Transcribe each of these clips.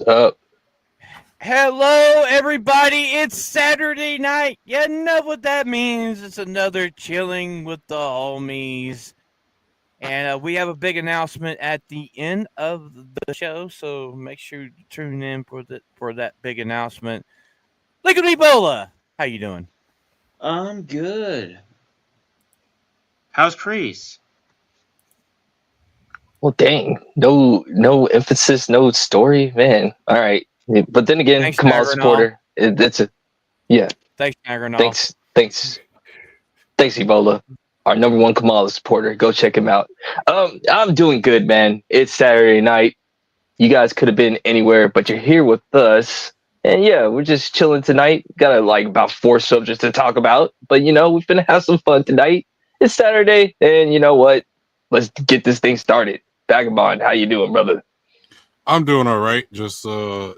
Uh, Hello, everybody. It's Saturday night. You know what that means. It's another chilling with the homies. And we have a big announcement at the end of the show, so make sure to tune in for that big announcement. Look at Ebola. How you doing? I'm good. How's Kreese? well, dang, no emphasis, no story, man. All right, but then again, Thanks, Kamal Nagranol. supporter. It's a yeah. Thanks, Nagranol. Thanks, Ebola, our number one Kamala supporter. Go check him out. I'm doing good, man. It's Saturday night. You guys could have been anywhere, but you're here with us. And yeah, we're just chilling tonight. Got like about four subjects to talk about, but we're gonna have some fun tonight. It's Saturday, and you know what? Let's get this thing started. Vagabond, how you doing, brother? I'm doing all right. Just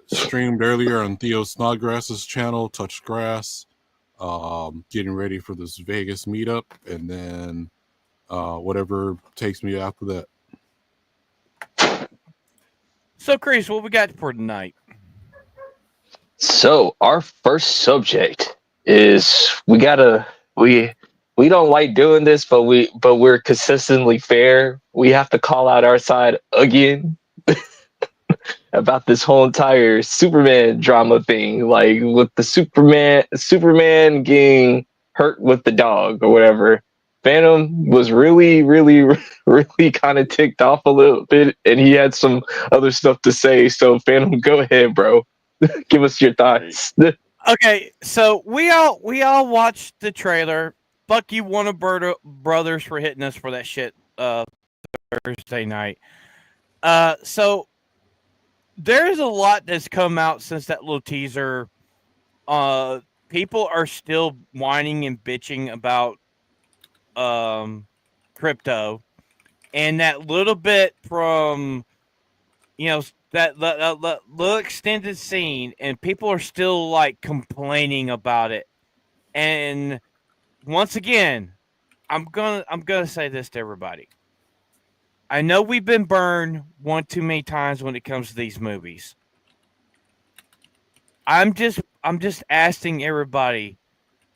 streamed earlier on Theo Snodgrass's channel, Touch Grass. Getting ready for this Vegas meetup, and then whatever takes me after that. So, Chris, what we got for tonight? So our first subject is we don't like doing this, but we're consistently fair. We have to call out our side again about this whole entire Superman drama thing, like with the Superman getting hurt with the dog or whatever. Phantom was really, really, really kind of ticked off a little bit, and he had some other stuff to say. So, Phantom, go ahead, bro. Give us your thoughts. Okay, so we all watched the trailer. Fuck you, Warner Brothers, for hitting us for that shit Thursday night. So there's a lot that's come out since that little teaser. People are still whining and bitching about crypto, and that little bit from that little extended scene, and people are still like complaining about it. And once again, I'm gonna say this to everybody. I know we've been burned one too many times when it comes to these movies. I'm just asking everybody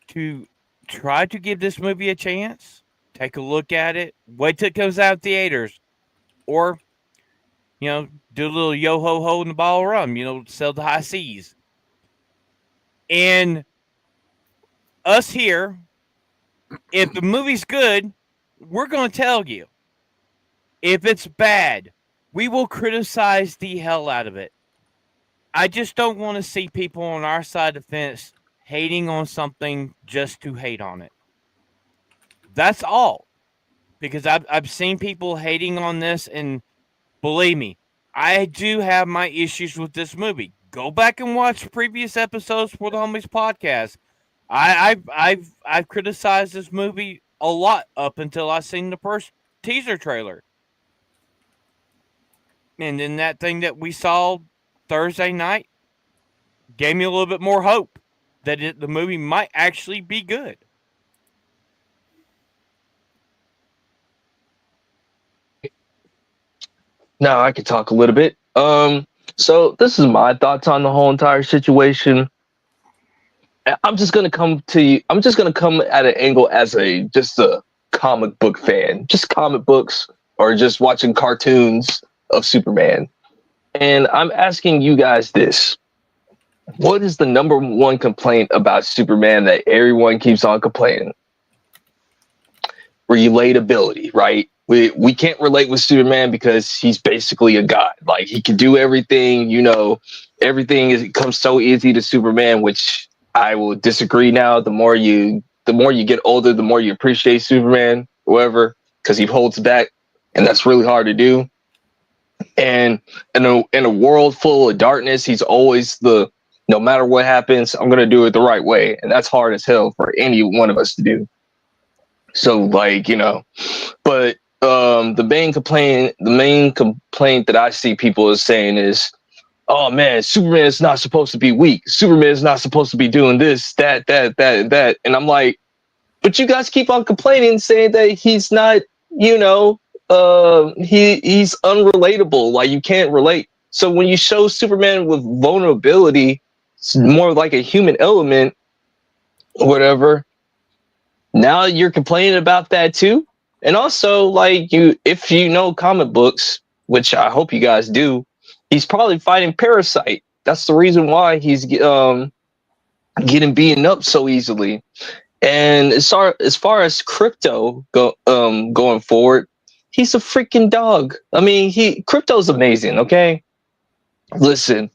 to try to give this movie a chance. Take a look at it. Wait till it comes out in theaters, or do a little yo ho ho in the bottle of rum. Sell the high seas. And us here, if the movie's good, we're going to tell you. If it's bad, we will criticize the hell out of it. I just don't want to see people on our side of the fence hating on something just to hate on it. That's all. Because I've seen people hating on this, and believe me, I do have my issues with this movie. Go back and watch previous episodes for the Homies podcast. I've criticized this movie a lot up until I seen the first teaser trailer, and then that thing that we saw Thursday night gave me a little bit more hope that the movie might actually be good. Now I could talk a little bit. So this is my thoughts on the whole entire situation. I'm just gonna come to you. I'm just gonna come at an angle as just a comic book fan, just comic books or just watching cartoons of Superman. And I'm asking you guys this: what is the number one complaint about Superman that everyone keeps on complaining? Relatability, right? We can't relate with Superman because he's basically a god. Like he can do everything, everything comes so easy to Superman, which I will disagree now. The more you get older, the more you appreciate Superman, whoever, because he holds back, and that's really hard to do. And in a world full of darkness, he's always no matter what happens, I'm gonna do it the right way. And that's hard as hell for any one of us to do. So but the main complaint that I see people is saying is, oh man, Superman is not supposed to be weak. Superman is not supposed to be doing this, that. And I'm like, but you guys keep on complaining, saying that he's not, he's unrelatable. Like you can't relate. So when you show Superman with vulnerability, it's more like a human element, or whatever. Now you're complaining about that too. And also, like, if you know comic books, which I hope you guys do, he's probably fighting Parasite. That's the reason why he's getting beaten up so easily. And as far as Crypto going forward, he's a freaking dog. I mean, Crypto's amazing. Okay, listen,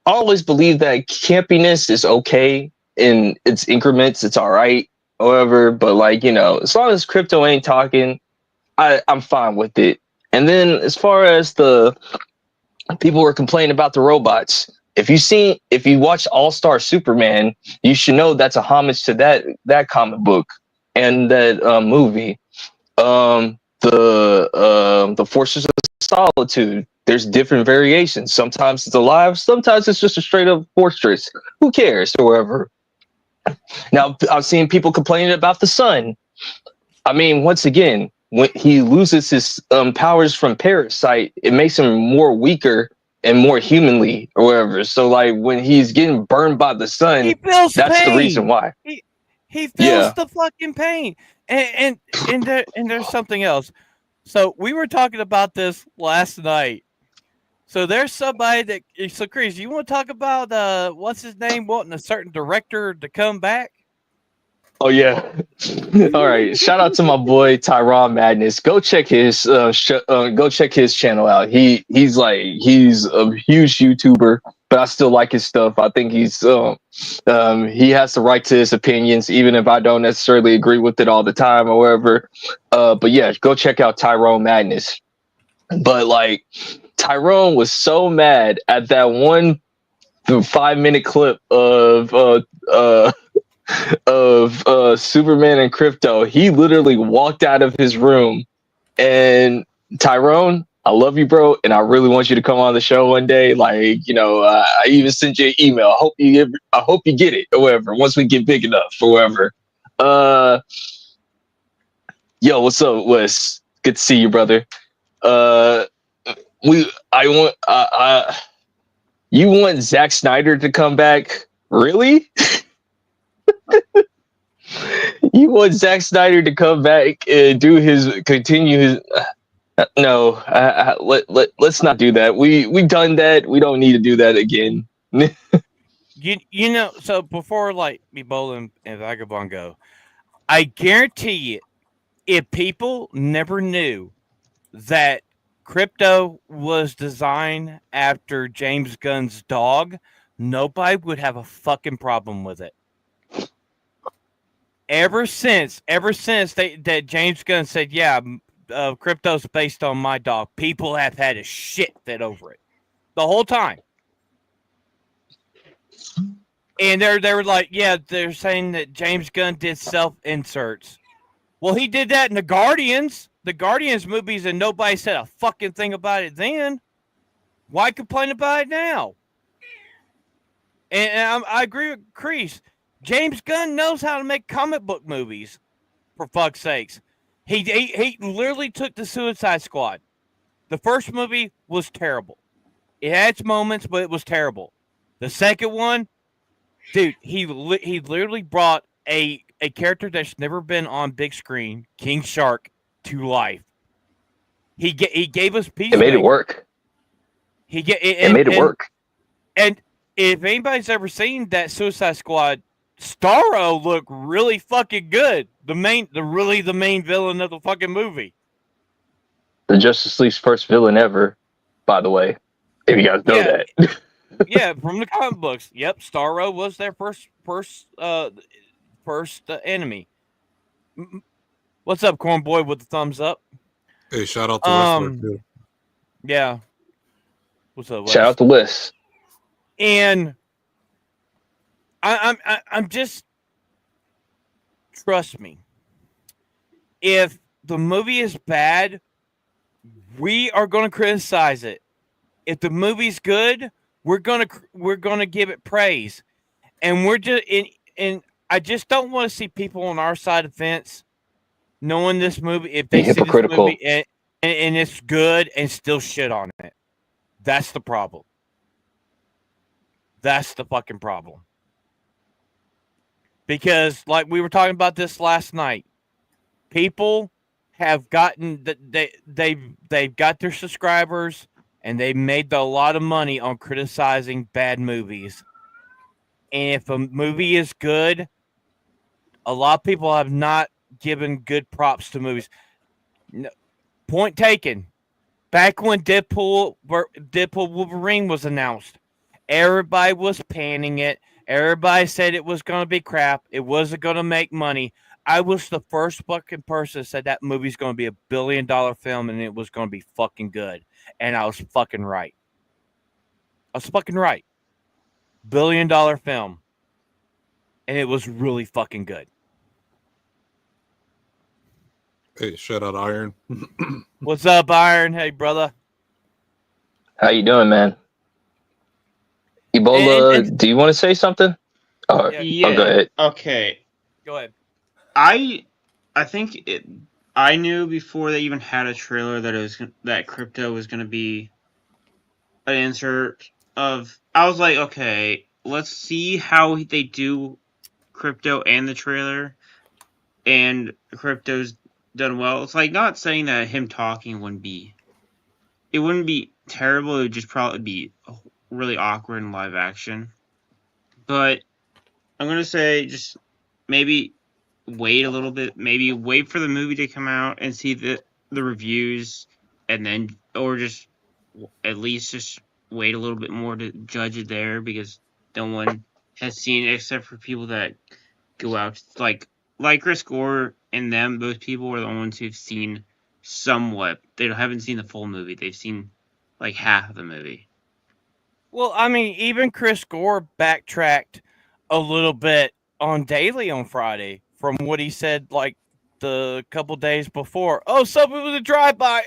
I always believe that campiness is okay in its increments. It's all right, however, but like, as long as Crypto ain't talking, I'm fine with it. And then as far as the people were complaining about the robots, if you watch All-Star Superman, you should know that's a homage to that comic book and that movie. The Forces of Solitude. There's different variations. Sometimes it's alive, sometimes it's just a straight up fortress. Who cares, or whatever. Now, I've seen people complaining about the sun. I mean, once again, when he loses his powers from Parasite, it makes him more weaker and more humanly, or whatever. So, like, when he's getting burned by the sun, He feels that's pain. the reason why. He feels the fucking pain. And there's something else. So we were talking about this last night. So there's somebody so Chris, you want to talk about what's his name wanting a certain director to come back? Oh yeah. All right. Shout out to my boy Tyron Madness. Go check his channel out. He's a huge YouTuber, but I still like his stuff. I think he has the right to his opinions, even if I don't necessarily agree with it all the time or whatever. But yeah, go check out Tyrone Madness. But like, Tyrone was so mad at that 5-minute clip of Superman and Crypto. He literally walked out of his room. And Tyrone, I love you, bro, and I really want you to come on the show one day. Like, I even sent you an email. I hope you get it, or whatever. Once we get big enough, or whatever. Yo, what's up, Wes? Good to see you, brother. You want Zack Snyder to come back? Really? You want Zack Snyder to come back and continue his? No, let's not do that. We've done that. We don't need to do that again. So before like Ebola and Vagabond go, I guarantee you, if people never knew that Crypto was designed after James Gunn's dog, nobody would have a fucking problem with it. Ever since that James Gunn said, yeah, Crypto's based on my dog, people have had a shit fit over it the whole time. And they were like, yeah, they're saying that James Gunn did self-inserts. Well, he did that in the Guardians movies, and nobody said a fucking thing about it then. Why complain about it now? And I agree with Kreese. James Gunn knows how to make comic book movies, for fuck's sakes. He literally took the Suicide Squad. The first movie was terrible. It had its moments, but it was terrible. The second one, dude, he literally brought a character that's never been on big screen, King Shark, to life. He gave us Peacemaker. It made it work. It made it work. And if anybody's ever seen that Suicide Squad, Starro looked really fucking good. The main villain of the fucking movie. The Justice League's first villain ever, by the way. If you guys know that. Yeah, from the comic books. Yep, Starro was their first enemy. What's up, Cornboy with the thumbs up? Hey, shout out to Westler too. Yeah. What's up, Wes? Shout out to Wes. And I'm just, trust me, if the movie is bad, we are going to criticize it. If the movie's good, we're going to give it praise. And I just don't want to see people on our side of the fence knowing this movie, if they see this movie and it's good and still shit on it. That's the problem. That's the fucking problem. Because, like we were talking about this last night, people have gotten they've got their subscribers and they've made a lot of money on criticizing bad movies. And if a movie is good, a lot of people have not given good props to movies. No, point taken. Back when Deadpool Wolverine was announced, everybody was panning it. Everybody said it was going to be crap. It wasn't going to make money. I was the first fucking person that said that movie's going to be $1 billion film and it was going to be fucking good. And I was fucking right. I was fucking right. $1 billion film. And it was really fucking good. Hey, shout out Iron. What's up, Iron? Hey, brother. How you doing, man? Ebola, do you want to say something? Oh, Yeah. go ahead. Okay. Go ahead. I think I knew before they even had a trailer that crypto was going to be an insert of. I was like, okay, let's see how they do crypto and the trailer, and crypto's done well. It's like not saying that him talking wouldn't be terrible. It would just probably be really awkward in live action. But I'm gonna say just maybe wait a little bit. Maybe wait for the movie to come out and see the reviews, and then or just at least just wait a little bit more to judge it there because no one has seen it except for people that go out like Chris Gore and them. Those people are the ones who've seen somewhat. They haven't seen the full movie. They've seen like half of the movie. Well, I mean, even Chris Gore backtracked a little bit on Daily on Friday from what he said like the couple days before. Oh, something was a drive-by.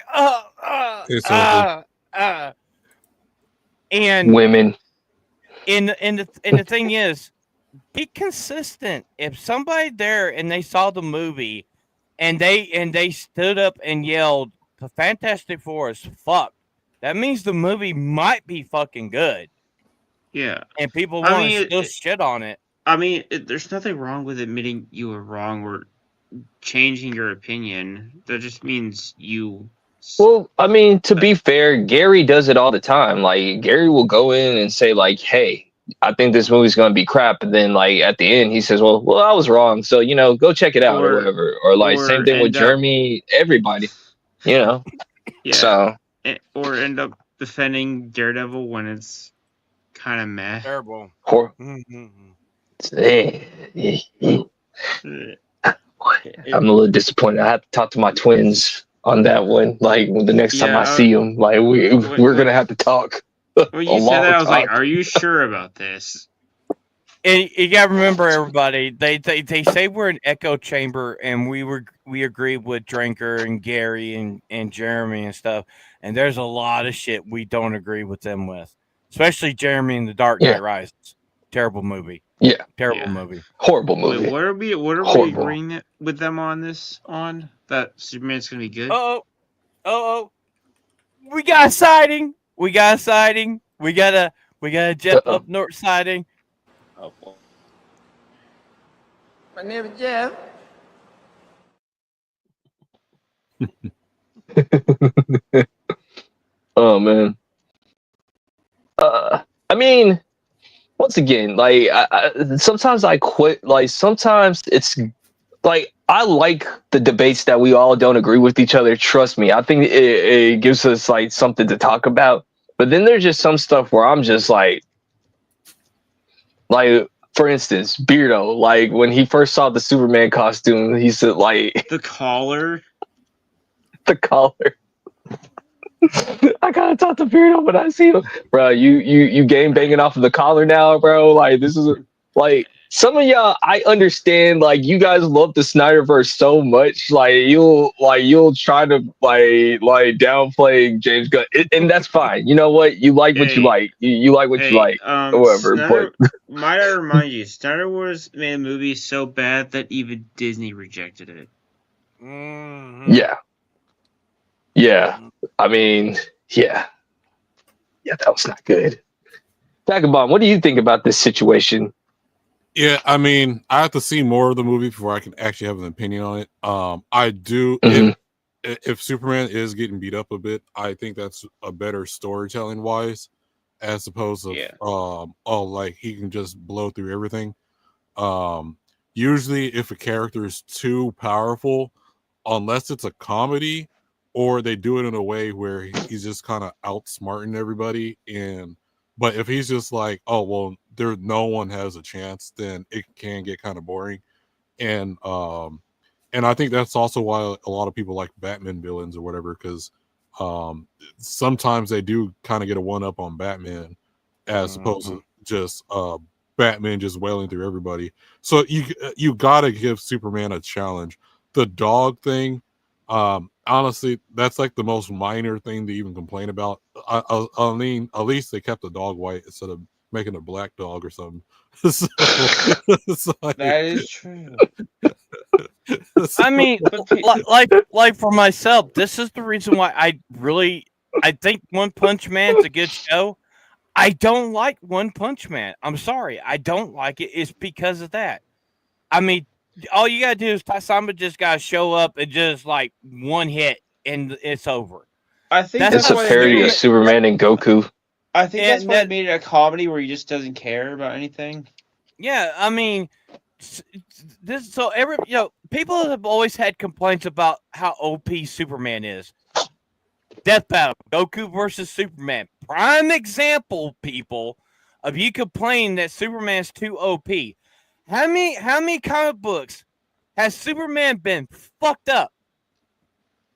And Women. And the thing is, be consistent. If somebody there and they saw the movie and they stood up and yelled, "The Fantastic Four is fuck," that means the movie might be fucking good. Yeah. And people want to still shit on it. I mean, there's nothing wrong with admitting you were wrong or changing your opinion. That just means you. Well, I mean, to be fair, Gary does it all the time. Like, Gary will go in and say, like, hey, I think this movie's going to be crap. And then, like, at the end, he says, well, I was wrong. So, go check it out or whatever. Or, like, same thing with Jeremy, everybody, Yeah. So. Or end up defending Daredevil when it's kind of meh. Terrible. I'm a little disappointed. I have to talk to my twins on that one. Like the next time I see them, like we're gonna have to talk. When you said that, I was like, "Are you sure about this?" And you gotta remember, everybody. They say we're an echo chamber, and we agree with Drinker and Gary and Jeremy and stuff. And there's a lot of shit we don't agree with them with, especially Jeremy and The Dark Knight Rises. Terrible movie. Yeah, terrible movie. Horrible movie. Wait, what are we agreeing with them on this? On that Superman's gonna be good? Oh, we got a sighting. We got a Jeff up north sighting. Oh, well. My name is Jeff. Oh man. I mean, once again, like sometimes I quit. Like sometimes it's like I like the debates that we all don't agree with each other. Trust me, I think it gives us like something to talk about. But then there's just some stuff where I'm just like for instance, Beardo. Like when he first saw the Superman costume, he said like the collar. The collar. I gotta talk to Beardo when I see him, bro. You game banging off of the collar now, bro. Like this is like some of y'all. I understand. Like you guys love the Snyderverse so much. Like you'll try to like downplay James Gunn, and that's fine. You know what? You like what you like. You like what you like. Whatever. Snyder, might I remind you, Snyder Wars made a movie so bad that even Disney rejected it. Mm-hmm. Yeah. Yeah, I mean, yeah. Yeah, that was not good. Vagabond, what do you think about this situation? Yeah, I mean, I have to see more of the movie before I can actually have an opinion on it. I do. Mhm. If Superman is getting beat up a bit, I think that's a better storytelling wise, as opposed to Yeah. like he can just blow through everything. Um, Usually, if a character is too powerful, unless it's a comedy or they do it in a way where he's just kind of outsmarting everybody, and but if he's just like, oh well, there no one has a chance, then it can get kind of boring. And I think that's also why a lot of people like Batman villains or whatever, because sometimes they do kind of get a one up on Batman as opposed to just Batman just wailing through everybody. So you gotta give Superman a challenge. The dog thing, honestly, that's like the most minor thing to even complain about. I mean, at least they kept the dog white instead of making a black dog or something. So, it's like, That is true. I mean, But pe- like for myself, this is the reason why I think One Punch Man's a good show. I don't like One Punch Man. I'm sorry, I don't like it. It's because of that. I mean, all you gotta do is Taisama just gotta show up and just like one hit and it's over. I think That's It's that's a how why they parody made of it. Superman and Goku. I think that's And why they that, made it a comedy where he just doesn't care about anything. yeah, I mean, this so every people have always had complaints about how OP Superman is. Death Battle, Goku versus Superman. Prime example, people, of you complaining that Superman's too OP. How many comic books has Superman been fucked up?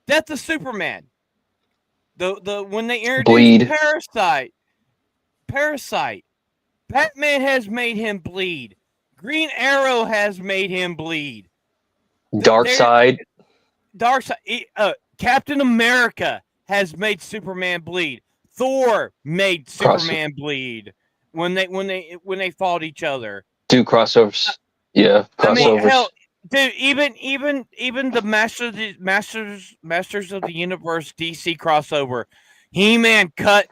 Death of Superman. The when they introduced Bleed. Parasite. Batman has made him bleed. Green Arrow has made him bleed. Dark Side. Captain America has made Superman bleed. Thor made Superman bleed when they fought each other. Do crossovers. Yeah, I mean, crossovers. hell, dude, even the Masters of the Universe DC crossover, He-Man cut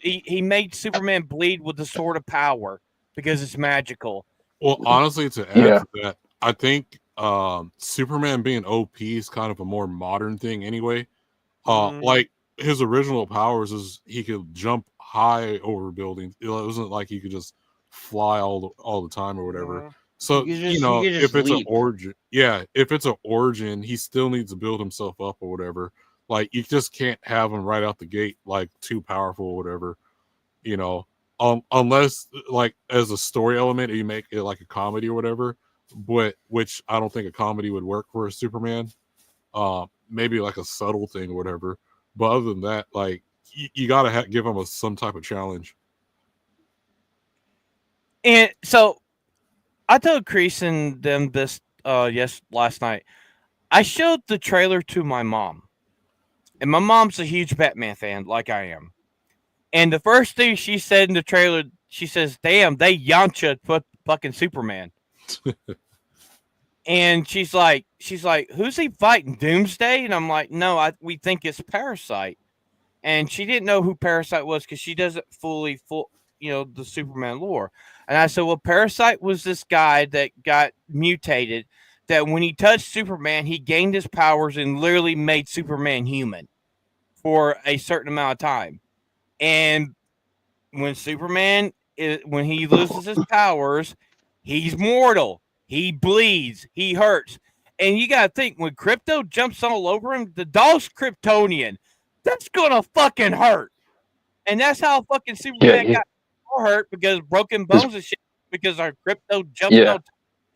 he made Superman bleed with the Sword of Power because it's magical. well, honestly, to add Yeah. to that, I think Superman being OP is kind of a more modern thing anyway. Like his original powers is he could jump high over buildings. It wasn't like he could just fly all the time or whatever. So You could just if it's an leap. origin, if it's an origin, he still needs to build himself up or whatever. Like you just can't have him right out the gate like too powerful or whatever. You know, unless like as a story element, you make it like a comedy or whatever. But which I don't think a comedy would work for a Superman. Maybe like a subtle thing or whatever. But other than that, like you gotta give him some type of challenge. And so I told Crease and them this last night. I showed the trailer to my mom. And my mom's a huge Batman fan, like I am. And the first thing she said in the trailer, she says, "Damn, they Yamcha put fucking Superman." And she's like, "Who's he fighting? Doomsday?" And I'm like, "No, we think it's Parasite." And she didn't know who Parasite was because she doesn't fully the Superman lore. And I said, well, Parasite was this guy that got mutated, that when he touched Superman, he gained his powers and literally made Superman human for a certain amount of time. And when when he loses his powers, he's mortal. He bleeds. He hurts. And you got to think, when Krypto jumps all over him, the dog's Kryptonian. That's going to fucking hurt. And that's how fucking Superman got hurt, because broken bones and shit, because our Krypto jumped on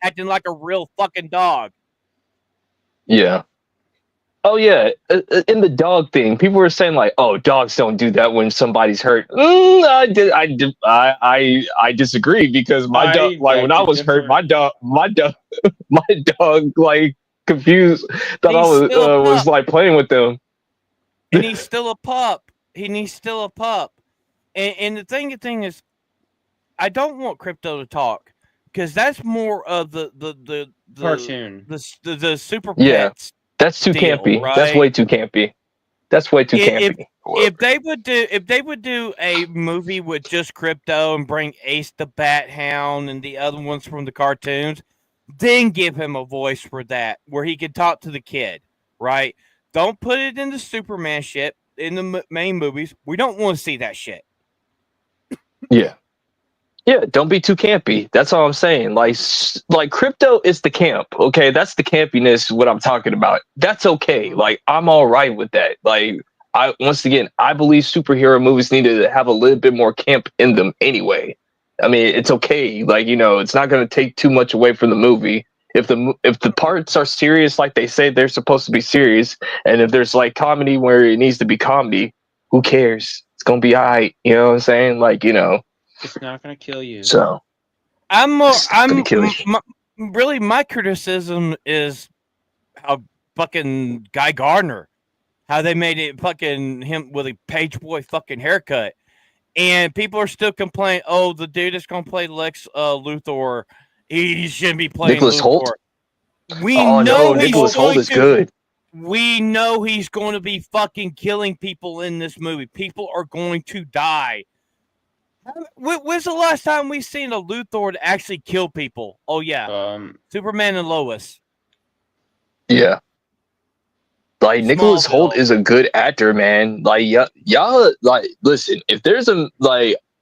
acting like a real fucking dog. Yeah. Oh yeah, in the dog thing, people were saying like, "Oh, dogs don't do that when somebody's hurt." I disagree, because my dog, like when I was hurt, my dog, like confused, thought I was like playing with them. And he's still a pup. He's still a pup. And the thing is, I don't want Krypto to talk, because that's more of the cartoon, the super pets. That's too campy. Right? That's way too campy. That's way too campy. if they would do a movie with just Crypto and bring Ace the Bat Hound and the other ones from the cartoons, then give him a voice for that where he can talk to the kid, right? Don't put it in the Superman shit in the main movies. We don't want to see that shit. Yeah. Yeah, don't be too campy. That's all I'm saying. Like Crypto is the camp. Okay, that's the campiness. What I'm talking about. That's okay. Like I'm all right with that. Like I believe superhero movies need to have a little bit more camp in them anyway. I mean, it's okay. Like it's not going to take too much away from the movie. If the parts are serious, like they say they're supposed to be serious, and if there's like comedy where it needs to be comedy, who cares? It's gonna be alright. You know what I'm saying? Like It's not gonna kill you. So really my criticism is how fucking Guy Gardner, how they made it fucking him with a page boy fucking haircut, and people are still complaining. Oh, the dude that's gonna play Lex Luthor, he shouldn't be playing Nicholas Luthor. Holt. We know Nicholas Holt is good. We know he's going to be fucking killing people in this movie. People are going to die. When's the last time we've seen a Luthor to actually kill people? Oh yeah, Superman and Lois. Yeah, like Nicholas Holt is a good actor, man. Like y'all, like listen. If there's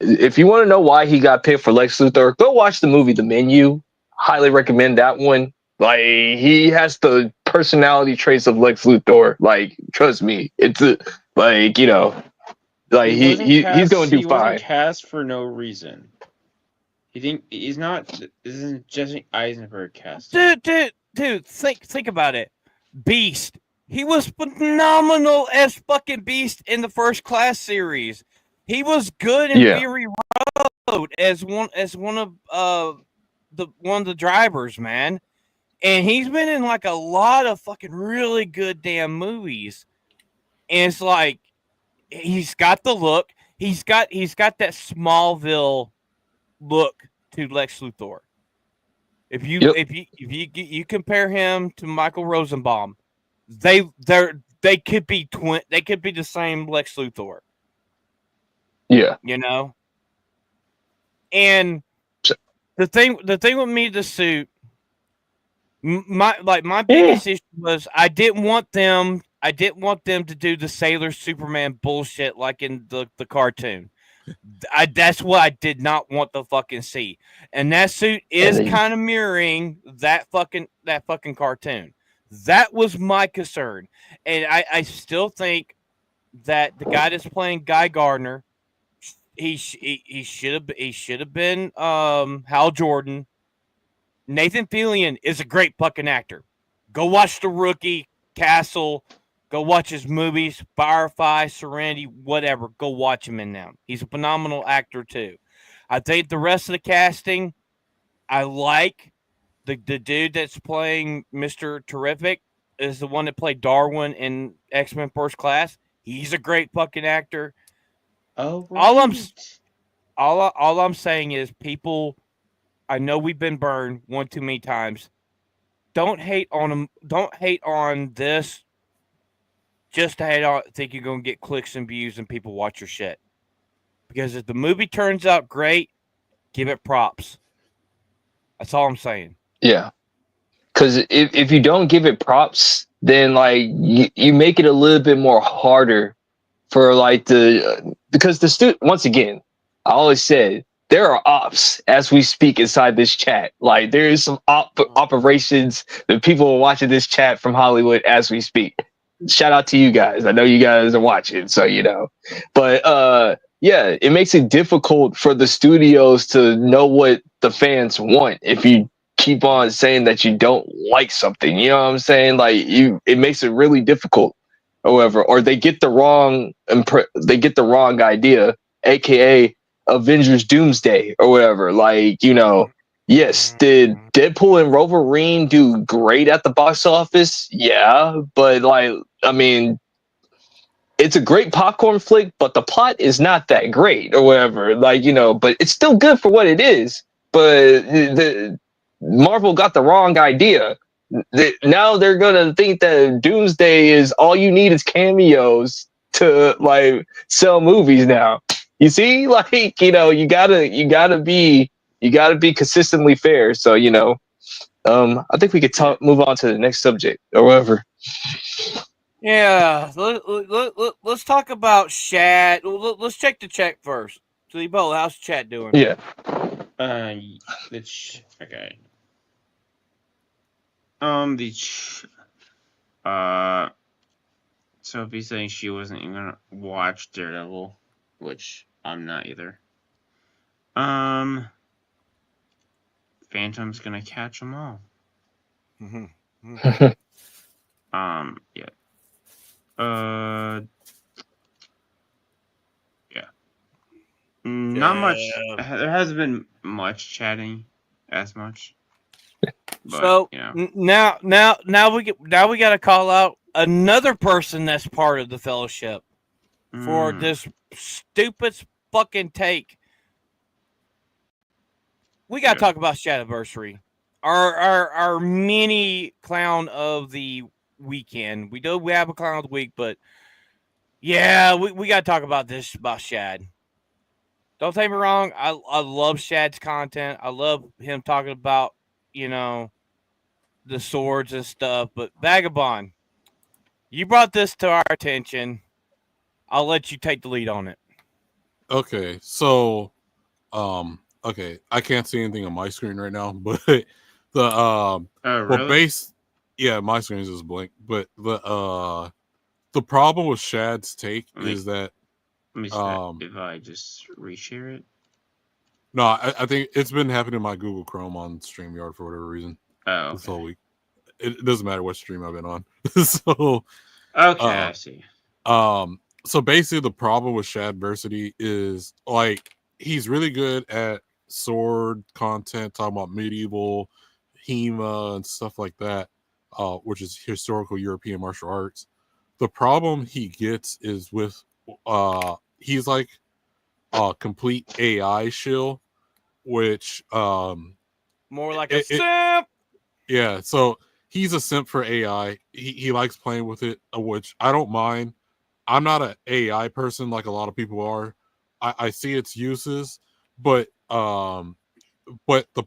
if you want to know why he got picked for Lex Luthor, go watch the movie The Menu. Highly recommend that one. Like he has the personality traits of Lex Luthor. Like trust me, it's like Like he's going to do fine. He wasn't cast for no reason. He's not. This isn't Jesse Eisenberg cast. Dude, think about it. Beast. He was phenomenal as fucking Beast in the First Class series. He was good in Fury Road as one of the drivers, man. And he's been in like a lot of fucking really good damn movies. And it's like he's got the look. He's got that Smallville look to Lex Luthor. If you compare him to Michael Rosenbaum, they could be they could be the same Lex Luthor. Yeah. And the thing with me, the suit, my biggest issue was I didn't want them to do the Sailor Superman bullshit like in the cartoon. That's what I did not want to fucking see. And that suit is kind of mirroring that fucking cartoon. That was my concern. And I still think that the guy that's playing Guy Gardner, he should have been Hal Jordan. Nathan Fillion is a great fucking actor. Go watch The Rookie, Castle. Go watch his movies, Firefly, Serenity, whatever. Go watch him in them. He's a phenomenal actor too. I think the rest of the casting, I like the dude that's playing Mr. Terrific is the one that played Darwin in X-Men First Class. He's a great fucking actor. Oh, right. All I'm saying is, people, I know we've been burned one too many times. Don't hate on them. Don't hate on this. Just to hate on, think you're going to get clicks and views and people watch your shit. Because if the movie turns out great, give it props. That's all I'm saying. Yeah. Because if you don't give it props, then like you make it a little bit more harder for like because the student, once again, I always said there are ops as we speak inside this chat. Like there is some operations that people are watching this chat from Hollywood as we speak. Shout out to you guys. I know you guys are watching, so But yeah, it makes it difficult for the studios to know what the fans want if you keep on saying that you don't like something. You know what I'm saying? Like it makes it really difficult. However, or they get the wrong idea, aka Avengers Doomsday or whatever. Like yes, did Deadpool and Wolverine do great at the box office? Yeah, but like, I mean, it's a great popcorn flick, but the plot is not that great or whatever. Like, but it's still good for what it is. But Marvel got the wrong idea. Now they're gonna think that Doomsday is all you need is cameos to like sell movies now. You see, like, you know, you gotta be consistently fair. So, you know, I think we could move on to the next subject or whatever. Yeah, let's talk about Shad. Let's check the chat first. So, Ebola, how's the chat doing? Yeah. Okay. Sophie saying she wasn't even gonna watch Daredevil, which I'm not either. Phantom's gonna catch them all. Mm-hmm. Yeah. Yeah. Not much. There hasn't been much chatting as much. But, so you know. now we got to call out another person that's part of the fellowship for this stupid fucking take. We got to talk about Shadiversary, our mini clown of the weekend. We have a clown of the week, but yeah, we got to talk about this about Shad. Don't take me wrong, I love Shad's content. I love him talking about, you know, the swords and stuff. But Vagabond, you brought this to our attention. I'll let you take the lead on it. Okay, so okay, I can't see anything on my screen right now, but the really? yeah, my screen is just blank. But the problem with Shad's take is that let me see if I just reshare it. No, I think it's been happening in my Google Chrome on StreamYard for whatever reason. Oh, okay. This whole week. It doesn't matter what stream I've been on. So okay, I see. So basically the problem with Shadversity is like he's really good at sword content, talking about medieval HEMA and stuff like that, which is historical European martial arts. The problem he gets is with he's like a complete AI shill, which more like a simp. Yeah, so he's a simp for AI. He likes playing with it, which I don't mind. I'm not an AI person like a lot of people are. I see its uses, but the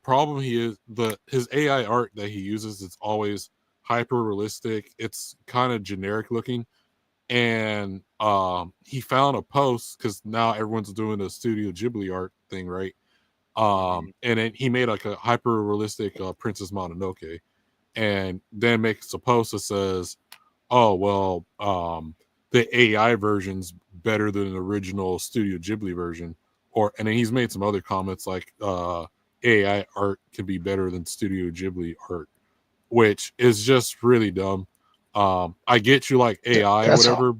problem his AI art that he uses, it's always hyper realistic. It's kind of generic looking. And he found a post because now everyone's doing the Studio Ghibli art thing, right? And then he made like a hyper realistic Princess Mononoke, and then makes a post that says, "Oh well, the AI version's better than the original Studio Ghibli version," and then he's made some other comments like AI art can be better than Studio Ghibli art, which is just really dumb. I get you like AI or whatever,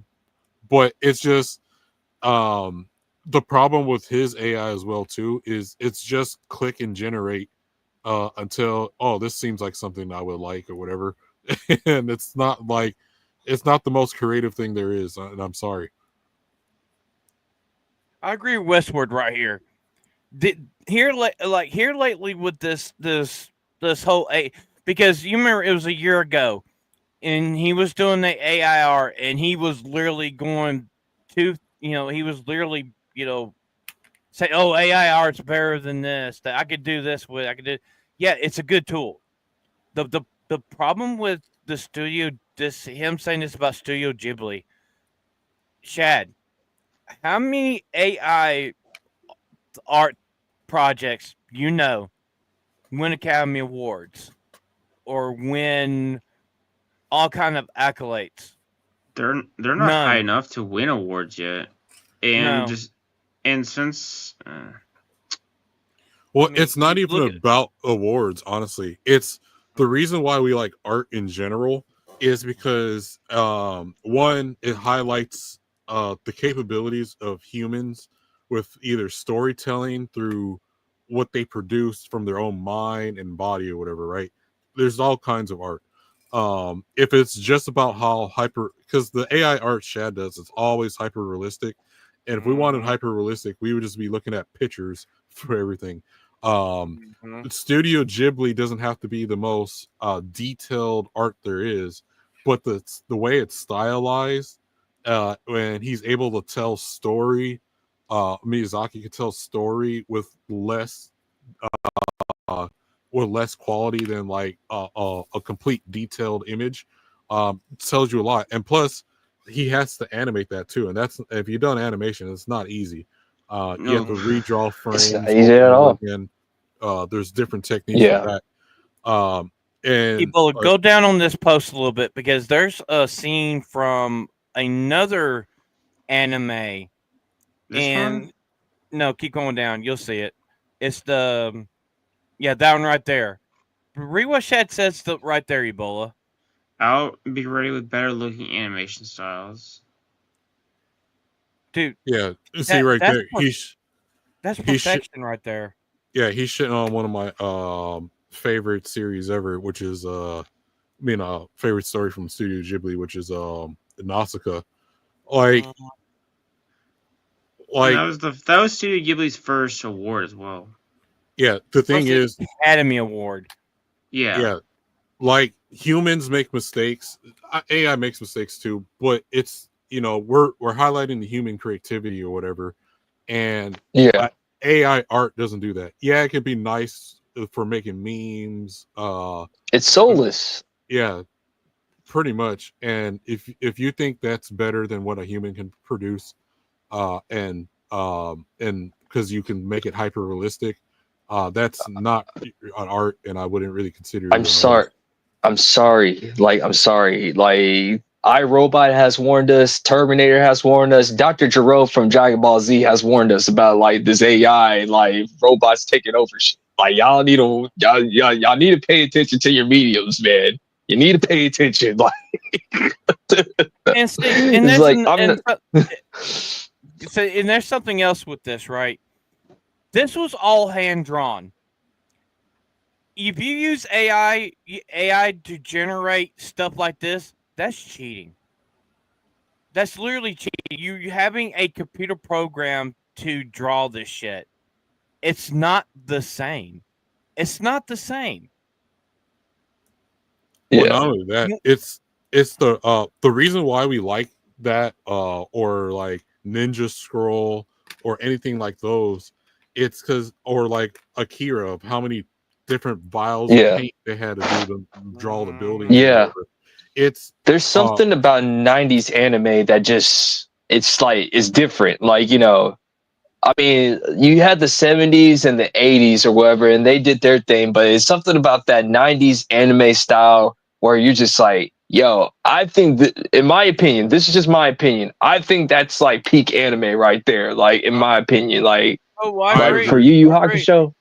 but it's just the problem with his AI as well too is it's just click and generate until this seems like something I would like or whatever, and it's not the most creative thing there is, and I'm sorry. I agree with Westward right here. Here lately with this whole because you remember it was a year ago, and he was doing the AIR, and he was literally going to, he was literally, say, oh, AIR is better than this, that I could do this with, yeah, it's a good tool. The problem with the studio, him saying this about Studio Ghibli, Shad, how many AI art projects win Academy Awards or win all kind of accolades? They're not high enough to win awards yet, and since it's not even about awards, honestly. It's the reason why we like art in general is because one, it highlights the capabilities of humans with either storytelling through what they produce from their own mind and body or whatever, right? There's all kinds of art. If it's just about how because the AI art Shad does, it's always hyper realistic. And if we wanted hyper realistic, we would just be looking at pictures for everything. Studio Ghibli doesn't have to be the most detailed art there is, but the way it's stylized when he's able to tell story, Miyazaki could tell story uh, with less quality than like a complete detailed image. Tells you a lot, and plus he has to animate that too, and that's if you've done animation, it's not easy. You have No. to redraw It's not frames easy over at and over all. again. There's different techniques Yeah. for that. And People go down on this post a little bit because there's a scene from another anime, This and one? no, keep going down. You'll see it. It's the that one right there. Read what Shad says right there, Ebola. I'll be ready with better looking animation styles. Dude, yeah, see right that's there, that's he sh- perfection right there. yeah, he's shitting on one of my favorite series ever, which is favorite story from Studio Ghibli, which is Nausicaa. Like And that was Studio Ghibli's first award as well. yeah, the thing is, Academy Award. Yeah. like humans make mistakes, AI makes mistakes too, but it's we're highlighting the human creativity or whatever, and Yeah. AI art doesn't do that. Yeah, it can be nice for making memes. It's soulless. Yeah, pretty much. And if you think that's better than what a human can produce, and because you can make it hyper realistic, that's not an art, and I wouldn't really consider it I'm an sorry. artist. I'm sorry. I'm sorry. Like iRobot has warned us, Terminator has warned us, Dr. Gero from Dragon Ball Z has warned us about like this AI, like robots taking over shit. Like y'all need to pay attention to your mediums, man. You need to pay attention. Like And see, and it's that's like and there's something else with this, right? This was all hand drawn. If you use AI to generate stuff like this, that's cheating. That's literally cheating. You having a computer program to draw this shit. It's not the same. It's not the same. Well, yeah. not only that, it's the reason why we like that or like Ninja Scroll or anything like those. It's because or like Akira of how many different vials of Yeah. paint they had to do to draw the buildings. Yeah. There's something about 90s anime that just it's different. Like, I mean, you had the 70s and the 80s or whatever, and they did their thing, but it's something about that 90s anime style where you're just like, yo, I think that, in my opinion, this is just my opinion, I think that's like peak anime right there. Like, in my opinion, like for Yu Yu Hakusho,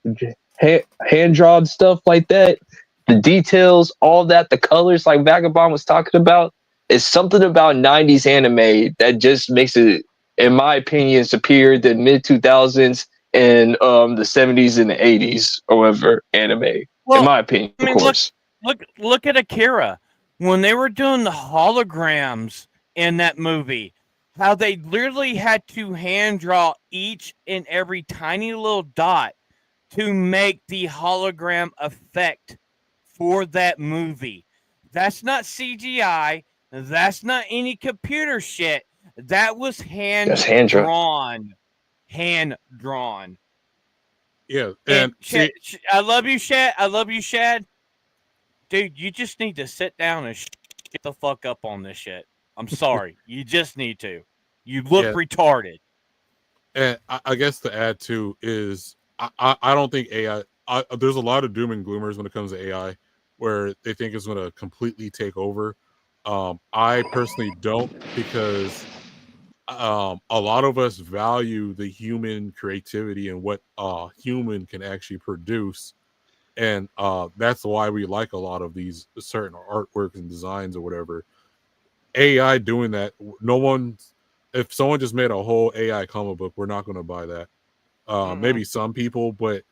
hand drawn stuff like that, the details, all that, the colors, like Vagabond was talking about, is something about 90s anime that just makes it, in my opinion, superior than mid 2000s and the 70s and the 80s or whatever anime. Well, in my opinion, I mean, of course. Look at Akira when they were doing the holograms in that movie. How they literally had to hand draw each and every tiny little dot to make the hologram effect for that movie. That's not CGI. That's not any computer shit. That was hand drawn. Hand drawn. Yeah, and Shad, I love you, Shad. I love you, Shad. Dude, you just need to sit down and get the fuck up on this shit. I'm sorry. You just need to. You look retarded. And I guess to add to is I don't think AI. There's a lot of doom and gloomers when it comes to AI, where they think it's going to completely take over. I personally don't, because a lot of us value the human creativity and what a human can actually produce, and that's why we like a lot of these certain artworks and designs or whatever. AI doing that, no one. If someone just made a whole AI comic book, we're not going to buy that. Maybe some people, but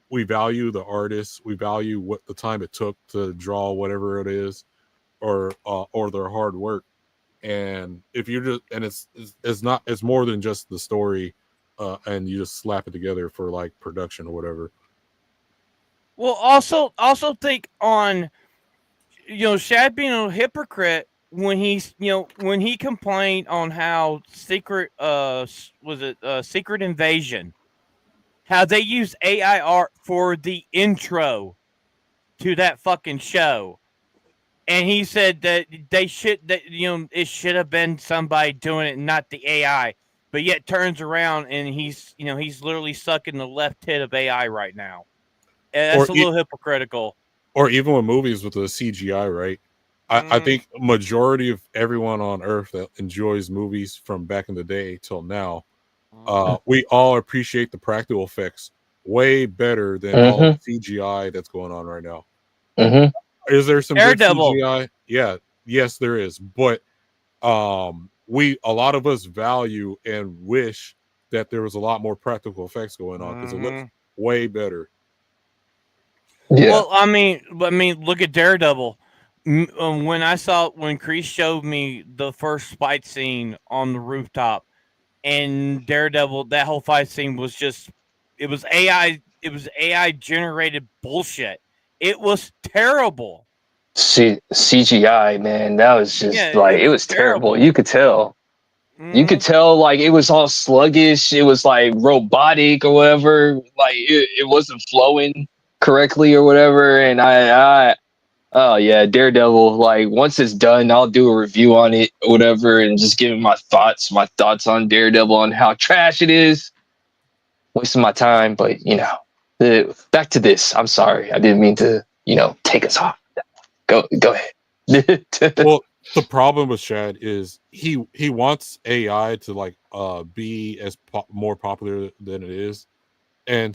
we value the artists. We value what the time it took to draw whatever it is, or their hard work. And if you're just, and it's more than just the story, and you just slap it together for like production or whatever. Well, also think on, Shad being a hypocrite when he complained on how Secret Secret Invasion, how they use AI art for the intro to that fucking show. And he said that it should have been somebody doing it, not the AI. But yet turns around and he's literally sucking the left tit of AI right now. And that's a little hypocritical. Or even with movies with the CGI, right? I think majority of everyone on Earth that enjoys movies from back in the day till now, we all appreciate the practical effects way better than all the CGI that's going on right now. Is there some good CGI? Yeah, yes, there is. But a lot of us value and wish that there was a lot more practical effects going on because it looks way better. Yeah. Well, I mean, look at Daredevil. When Chris showed me the first fight scene on the rooftop, and Daredevil, that whole fight scene was it was AI generated bullshit. It was terrible. CGI, man, that was just it was terrible. You could tell. You could tell, like, it was all sluggish. It was like robotic or whatever. Like it wasn't flowing correctly or whatever. And oh yeah, Daredevil. Like, once it's done, I'll do a review on it or whatever, and just give my thoughts on Daredevil and how trash it is. Wasting my time, but back to this. I'm sorry, I didn't mean to take us off. Go ahead. Well, the problem with Shad is he wants AI to be as more popular than it is, and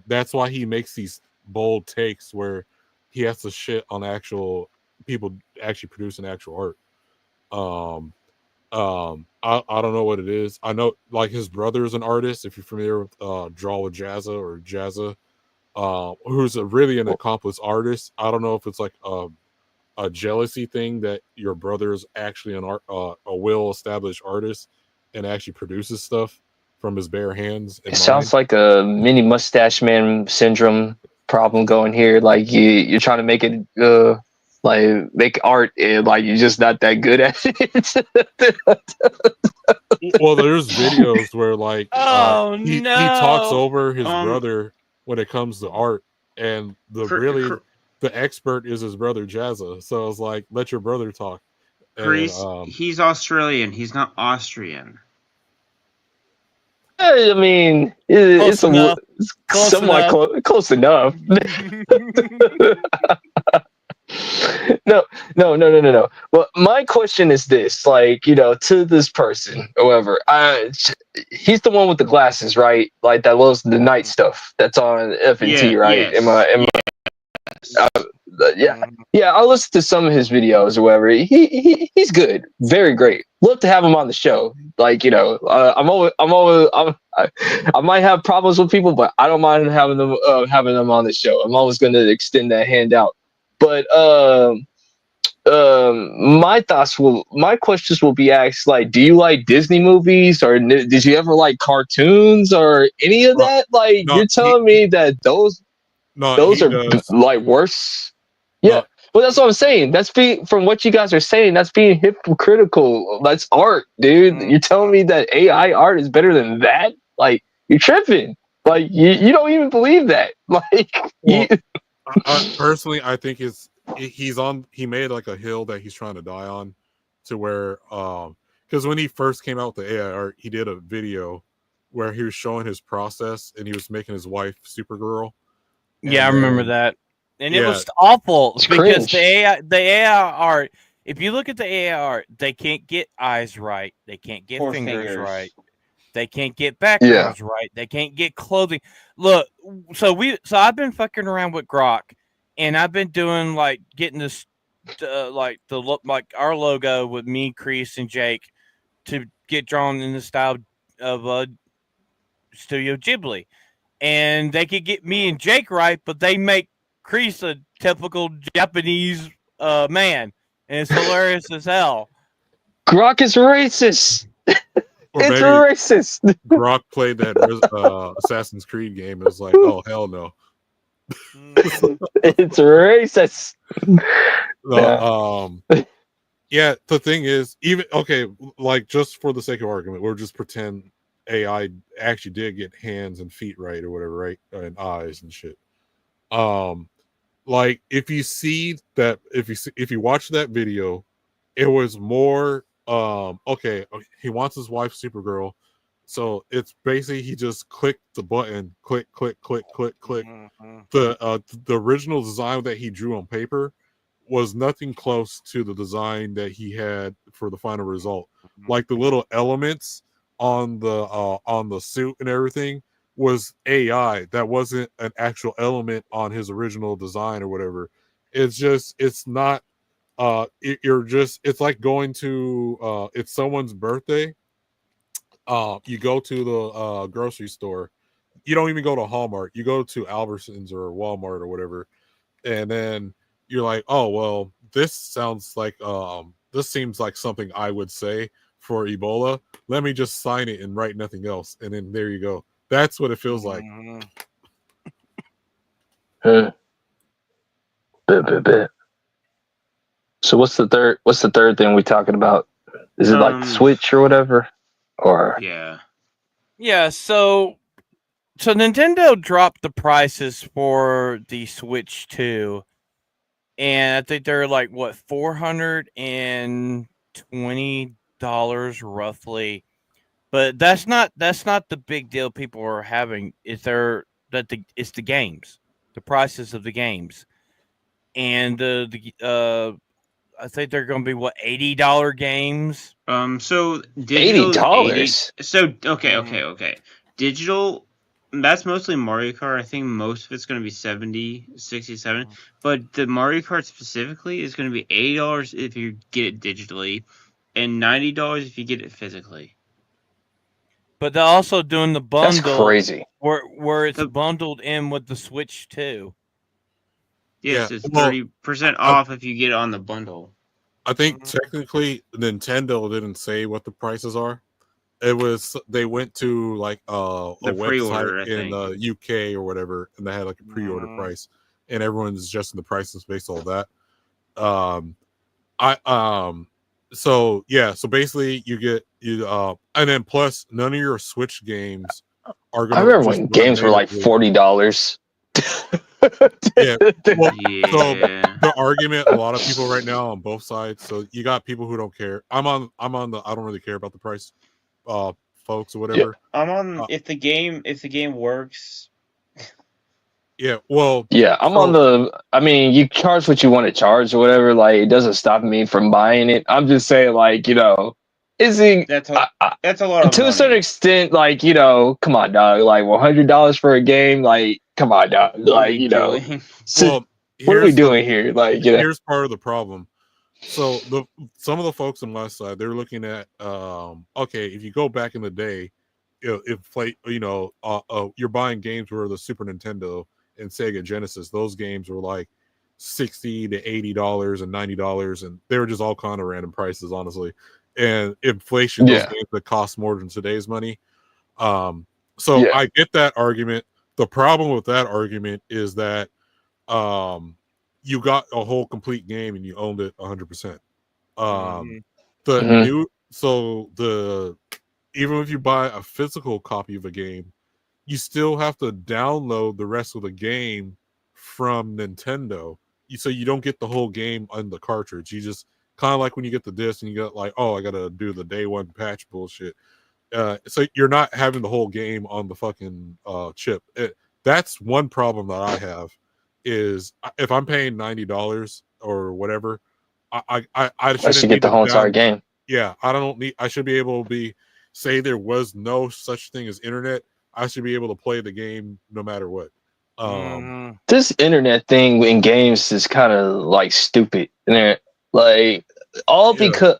that's why he makes these bold takes where he has to shit on actual people actually producing actual art. I don't know what it is. I know, like, his brother is an artist. If you're familiar with Draw with Jazza, who's really an accomplished artist. I don't know if it's like a jealousy thing that your brother is actually a well-established artist and actually produces stuff from his bare hands. It sounds like a mini mustache man syndrome problem going here. Like, you're trying to make it make art, and like you're just not that good at it. Well, there's videos where he talks over his brother when it comes to art, and the expert is his brother Jazza. So I was like, let your brother talk. Chris, he's Australian. He's not Austrian. I mean, it's somewhat close enough. No. Well, my question is this: to this person, whoever, he's the one with the glasses, right? Like, that loves the night stuff that's on FNT, right? Yes. Yeah. I'll listen to some of his videos or whatever. He's good, very great. Love to have him on the show. Like, I might have problems with people, but I don't mind having them on the show. I'm always going to extend that hand out. But my questions will be asked, like, do you like Disney movies, or did you ever like cartoons or any of that? Like, you're telling me that those are worse? Yeah. Well, that's what I'm saying. That's from what you guys are saying, that's being hypocritical. That's art, dude. You're telling me that AI art is better than that? Like, you're tripping. Like, you don't even believe that. Like, personally, I think he made like a hill that he's trying to die on, to where because when he first came out with the AI art, he did a video where he was showing his process and he was making his wife Supergirl. Yeah, I remember that. And it was awful because the AI art, if you look at the AI art, they can't get eyes right. They can't get fingers right. They can't get backgrounds right. They can't get clothing. Look, so I've been fucking around with Grok, and I've been doing getting this our logo with me, Chris, and Jake to get drawn in the style of Studio Ghibli. And they could get me and Jake right, but they make Chris a typical Japanese man, and it's hilarious as hell. Grok is racist. It's racist. Grok played that Assassin's Creed game. It was like, oh, hell no. It's racist. No, Yeah, the thing is, even okay, like just for the sake of argument, we'll just pretend AI actually did get hands and feet right or whatever, right? And eyes and shit. Um, like if you see that, if you watch that video, it was more okay, he wants his wife Supergirl. So it's basically he just clicked the button, click, click, click, click, click. The original design that he drew on paper was nothing close to the design that he had for the final result. Like the little elements on the suit and everything was AI. That wasn't an actual element on his original design or whatever. It's not you're just it's like going to it's someone's birthday. You go to the grocery store. You don't even go to Hallmark. You go to Albertsons or Walmart or whatever, and then you're like, oh well, this seems like something I would say for Ebola. Let me just sign it and write nothing else, and then there you go. That's what it feels like. Bet. So what's the third thing we talking about? Is it like Switch or whatever? Or yeah. So Nintendo dropped the prices for the Switch 2, and I think they're like what $420 roughly. But that's not the big deal people are having. It's the games, the prices of the games, and I think they're going to be what $80 games. So digital $80. So okay. Digital, that's mostly Mario Kart. I think most of it's going to be 70, 67. But the Mario Kart specifically is going to be $80 if you get it digitally, and $90 if you get it physically. But they're also doing the bundle. That's crazy. Where it's bundled in with the Switch 2. Yes, it's 30% off if you get it on the bundle. I think technically Nintendo didn't say what the prices are. It was they went to like a website in the UK or whatever, and they had like a pre-order price, and everyone's adjusting the prices based on that. So basically you get and then plus none of your Switch games are going. I remember when games were like $40. Yeah. Well, so the argument, a lot of people right now on both sides. So you got people who don't care. I'm on the I don't really care about the price, folks or whatever. Yeah. I'm on if the game works. Yeah, well, yeah, I'm on the. I mean, you charge what you want to charge or whatever. Like, it doesn't stop me from buying it. I'm just saying, like, is it? That's a lot of to money. a certain extent. Like, come on, dog. Like, $100 for a game. Like, come on, dog. Like, Well, what are we doing here? Like, here's part of the problem. So some of the folks on my side, they're looking at okay, if you go back in the day, you're buying games where the Super Nintendo and Sega Genesis, those games were like $60 to $80 and $90, and they were just all kind of random prices, honestly. And inflation, those games that cost more than today's money. I get that argument. The problem with that argument is that you got a whole complete game and you owned it 100%. Even if you buy a physical copy of a game, you still have to download the rest of the game from Nintendo. So you don't get the whole game on the cartridge. You just kind of like when you get the disc and you get like, oh, I got to do the day one patch bullshit. So you're not having the whole game on the fucking chip. That's one problem that I have is if I'm paying $90 or whatever, I should get the whole entire game. Yeah, I should be able to say there was no such thing as internet. I should be able to play the game no matter what. This internet thing in games is kind of like stupid. Like all because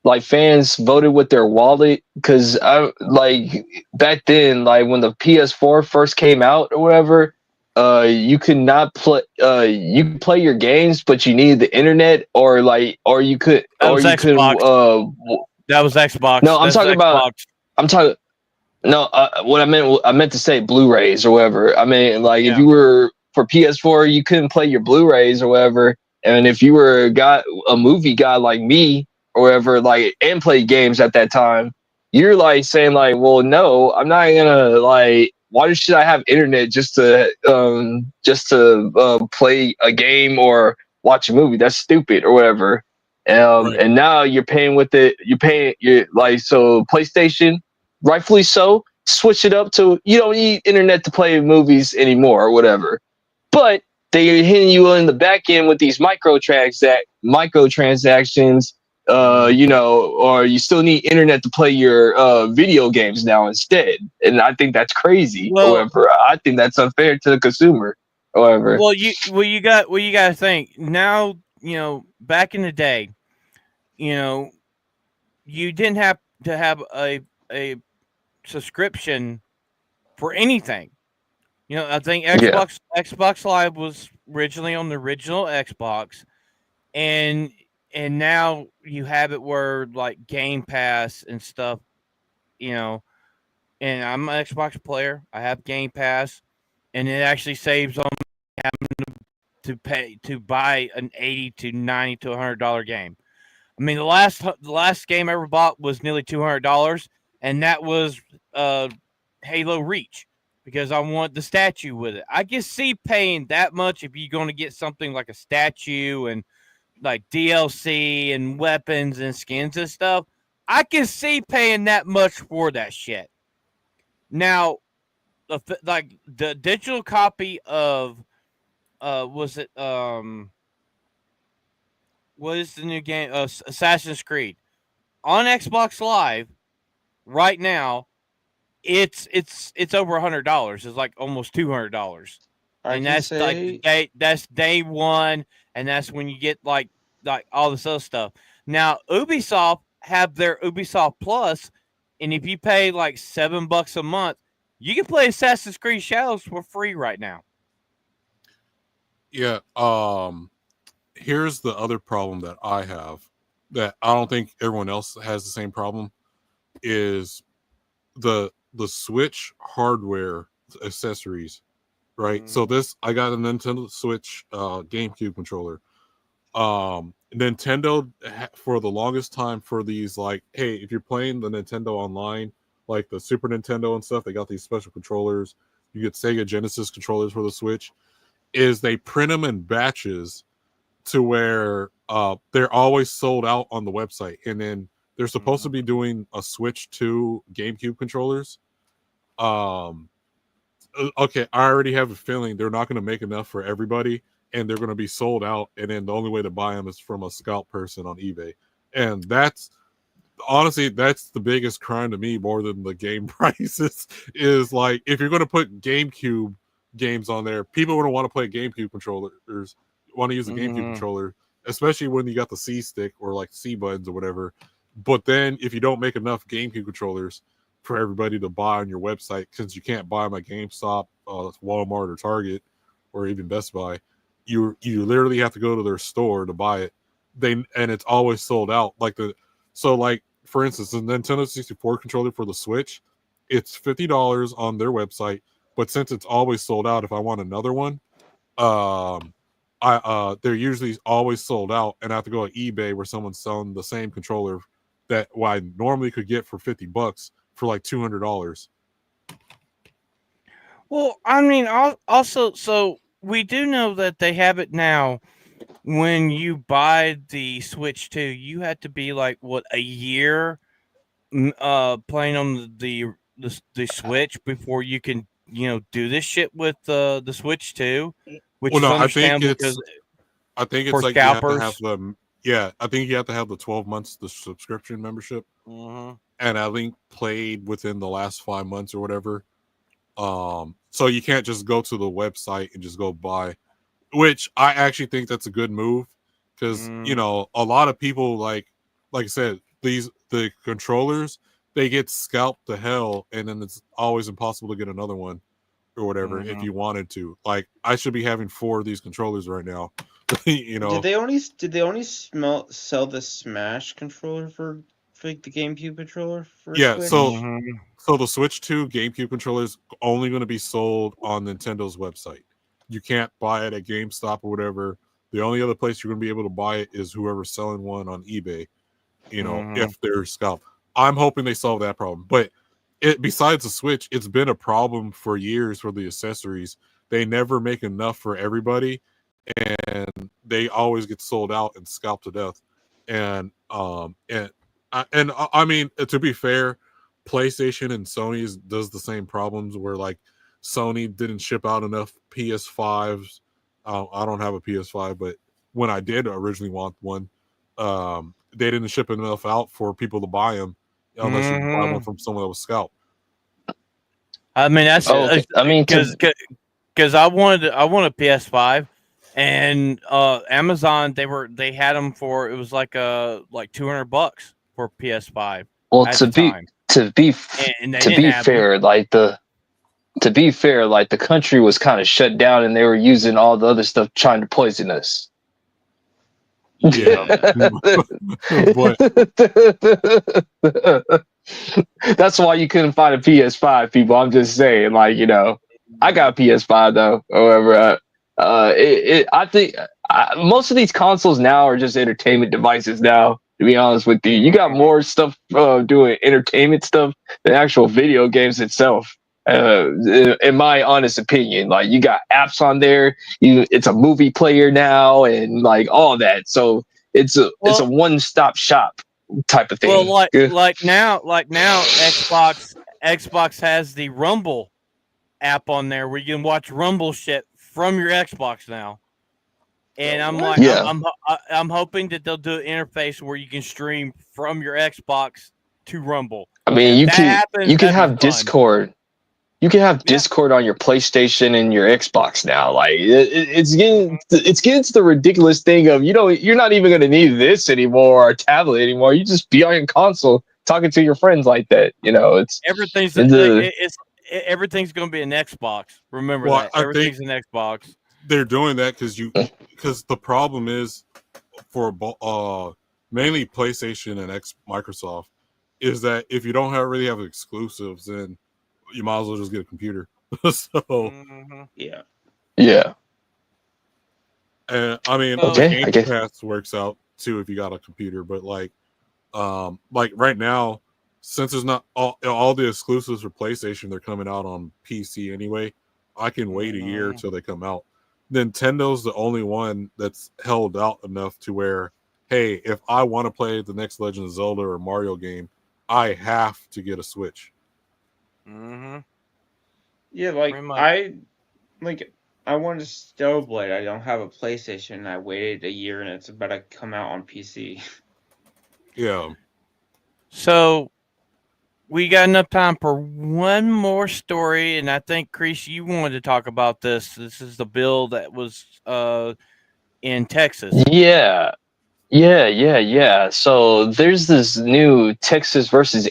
like fans voted with their wallet. Because I like back then, like when the PS4 first came out or whatever, you could not play. You could play your games, but you needed the internet, or you could. That was Xbox. No, I'm talking. No, what I meant to say Blu-rays or whatever. I mean, like if you were for PS4, you couldn't play your Blu-rays or whatever. And if you were a movie guy like me or whatever, like, and played games at that time, you're like saying like, well, no, I'm not gonna like. Why should I have internet just to play a game or watch a movie? That's stupid or whatever. Right. And now you're paying with it. You're like, so PlayStation, rightfully so. Switch it up to, you don't need internet to play movies anymore or whatever. But they're hitting you in the back end with these microtransactions, or you still need internet to play your video games now instead. And I think that's crazy. Well- However, I think that's unfair to the consumer. However, Well, you got to think now. Back in the day, you didn't have to have a subscription for anything. I think Xbox Live was originally on the original Xbox, and now you have it where like Game Pass and stuff. And I'm an Xbox player. I have Game Pass, and it actually saves on having to buy an $80 to $90 to $100 game. I mean, the last game I ever bought was nearly $200, and that was Halo Reach, because I want the statue with it. I can see paying that much if you're going to get something like a statue and like DLC and weapons and skins and stuff. I can see paying that much for that shit. Now, like the digital copy of what is the new game? Assassin's Creed on Xbox Live right now. It's over $100. It's like almost $200, and that's that's day one, and that's when you get like all this other stuff. Now Ubisoft have their Ubisoft Plus, and if you pay like $7 a month, you can play Assassin's Creed Shadows for free right now. Yeah. Here's the other problem that I have that I don't think everyone else has the same problem is the Switch hardware accessories, right? So I got a Nintendo Switch GameCube controller. Nintendo for the longest time for these, like, hey, if you're playing the Nintendo online, like the Super Nintendo and stuff, they got these special controllers. You get Sega Genesis controllers for the Switch. Is they print them in batches to where they're always sold out on the website, and then they're supposed to be doing a Switch to GameCube controllers. Okay, I already have a feeling they're not going to make enough for everybody, and they're going to be sold out, and then the only way to buy them is from a scalp person on eBay. And that's honestly, that's the biggest crime to me, more than the game prices, is like, if you're going to put GameCube games on there, people are going to want to play GameCube controllers, want to use a GameCube controller, especially when you got the C stick or like C buttons or whatever. But then if you don't make enough GameCube controllers for everybody to buy on your website, since you can't buy them at GameStop, Walmart, or Target, or even Best Buy, you literally have to go to their store to buy it. And it's always sold out. So for instance, the Nintendo 64 controller for the Switch, it's $50 on their website, but since it's always sold out, if I want another one, they're usually always sold out, and I have to go to eBay where someone's selling the same controller that I normally could get for $50 for like $200. Well, I mean, also, so we do know that they have it now. When you buy the Switch 2, you have to be like a year playing on the Switch before you can do this shit with the Switch 2. Which is understandable I think it's like scalpers. You have to have I think you have to have the 12 months the subscription membership, and I think played within the last 5 months or whatever. So you can't just go to the website and just go buy, which I actually think that's a good move, because a lot of people, like I said, the controllers, they get scalped to hell, and then it's always impossible to get another one or whatever if you wanted to. Like, I should be having 4 of these controllers right now. Did they only sell the Smash controller for the GameCube controller for Switch? So the Switch 2 GameCube controller is only going to be sold on Nintendo's website. You can't buy it at GameStop or whatever. The only other place you're going to be able to buy it is whoever's selling one on eBay. You know, if they're scalped. I'm hoping they solve that problem. But besides the Switch, it's been a problem for years for the accessories. They never make enough for everybody, and they always get sold out and scalped to death. And I mean, to be fair, PlayStation and Sony's does the same problems where like Sony didn't ship out enough PS5s. I don't have a PS5, but when I did originally want one, they didn't ship enough out for people to buy them unless you buy one from someone that was scalped. I mean, that's okay. I mean, because I want a PS5, and Amazon they had them for, it was like $200 for PS5. well, at to the be time. to be And they to didn't be have fair, like the country was kind of shut down, and they were using all the other stuff trying to poison us. Yeah. But That's why you couldn't find a PS5, people. I'm just saying, like, you know, I got a PS5 though. However, I think most of these consoles now are just entertainment devices now. To be honest with you, you got more stuff doing entertainment stuff than actual video games itself. In my honest opinion, like you got apps on there, it's a movie player now, and like all that. So it's a one-stop shop type of thing. Well, like now, Xbox has the Rumble app on there where you can watch Rumble shit from your Xbox now. And I'm like, Yeah. I'm hoping that they'll do an interface where you can stream from your Xbox to Rumble. I mean, you can that'd have be fun. Discord. You can have Discord on your PlayStation and your Xbox now. Like it's getting to the ridiculous thing of, you know, you're not even going to need this anymore or a tablet anymore. You just be on your console talking to your friends like that. You know, Everything's everything's going to be an Xbox. Remember that. Everything's an Xbox. They're doing that because the problem is for mainly PlayStation and Microsoft is that if you don't really have exclusives, then you might as well just get a computer. So yeah. And I mean, Okay, I Game guess. Pass works out too if you got a computer, but like right now, since there's not all the exclusives for PlayStation, they're coming out on PC anyway. I can wait a year till they come out. Nintendo's the only one that's held out enough to where, hey, if I want to play the next Legend of Zelda or Mario game, I have to get a Switch. Yeah, like Pretty much. I wanted Snowblade. I don't have a PlayStation. And I waited a year, and it's about to come out on PC. Yeah. So we got enough time for one more story, and I think, Chris, you wanted to talk about this. This is the bill that was in Texas. Yeah. So there's this new Texas versus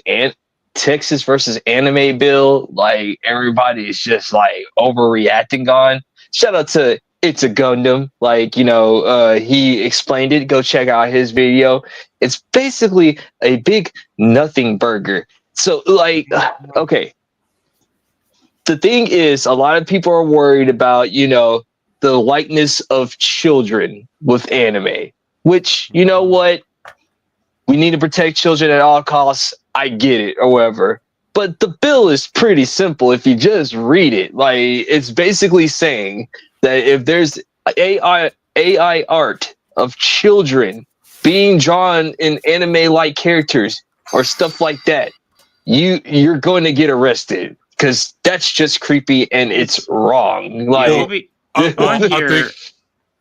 anime bill. Like everybody's just like overreacting on. Shout out to It's a Gundam. Like, you know, he explained it. Go check out his video. It's basically a big nothing burger. So like, okay. The thing is, a lot of people are worried about, you know, the likeness of children with anime, which, you know what? We need to protect children at all costs. I get it, or whatever. But the bill is pretty simple if you just read it. Like, it's basically saying that if there's AI art of children being drawn in anime-like characters or stuff like that, you're going to get arrested because that's just creepy and it's wrong. Like, I think